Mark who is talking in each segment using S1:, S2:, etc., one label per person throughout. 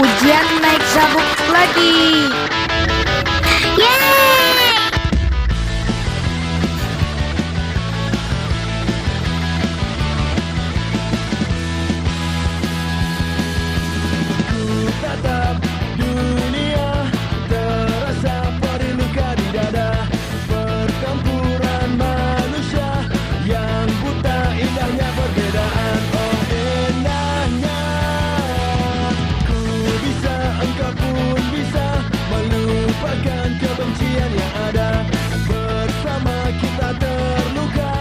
S1: Ujian naik sabuk lagi.
S2: Yeay!
S3: Ku tatap dunia, terasa perih luka di dada. Pertempuran manusia yang buta, indahnya perbedaan. Oh indahnya, ku bisa, engkau pun bisa melupakan kebencian yang ada. Bersama kita terluka,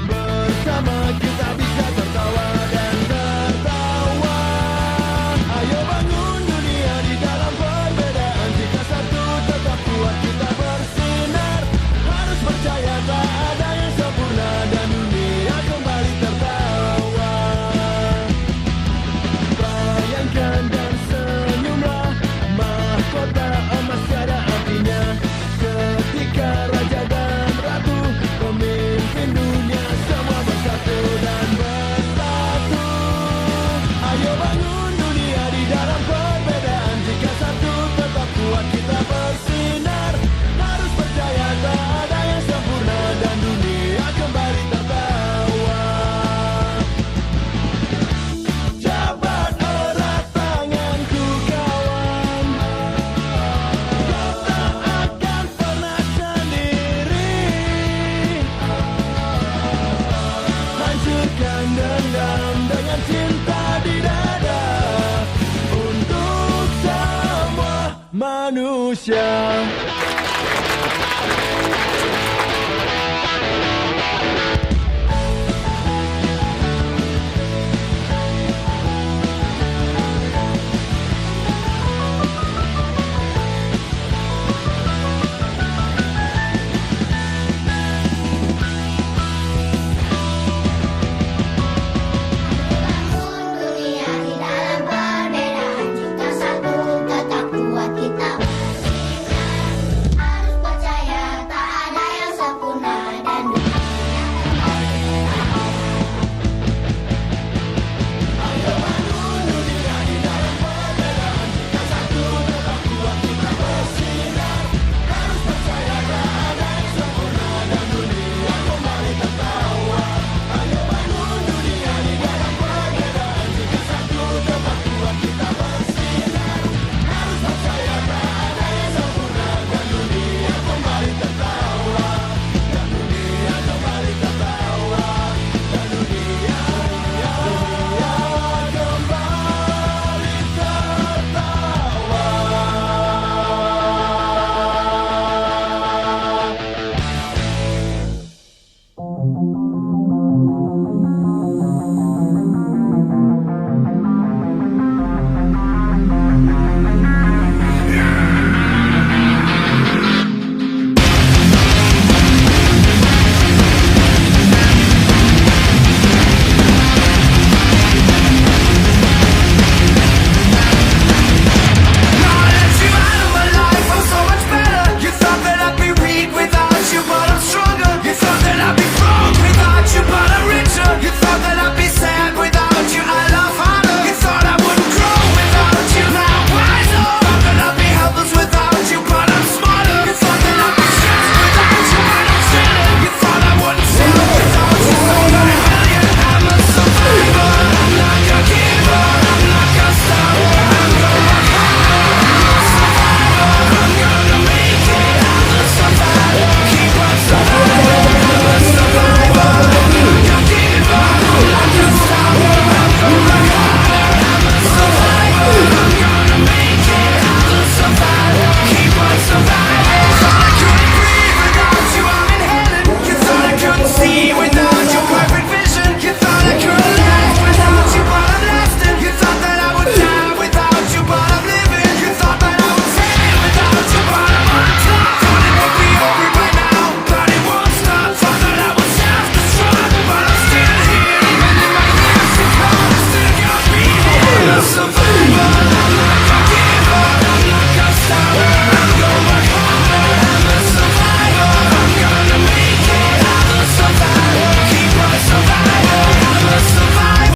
S3: bersama kita bisa tertawa dan tertawa. Ayo bangun dunia di dalam perbedaan. Jika satu tetap kuat kita bersinar. Harus percaya tak ada yang sempurna dan dunia kembali tertawa. Bayangkan dan senyumlah, mahkota emas tiada artinya. Ketika raja dan ratu, pemimpin dunia semua bersatu dan bersatu. Ayo bangun dunia di dalam perbedaan. Jika satu tetap kuat kita bersinar. Harus percaya tak ada yang sempurna dan dunia kembali tertawa. Jabat erat tanganku kawan, kau tak akan pernah sendiri. Hancurkan dendam dengan cinta di dada untuk semua manusia.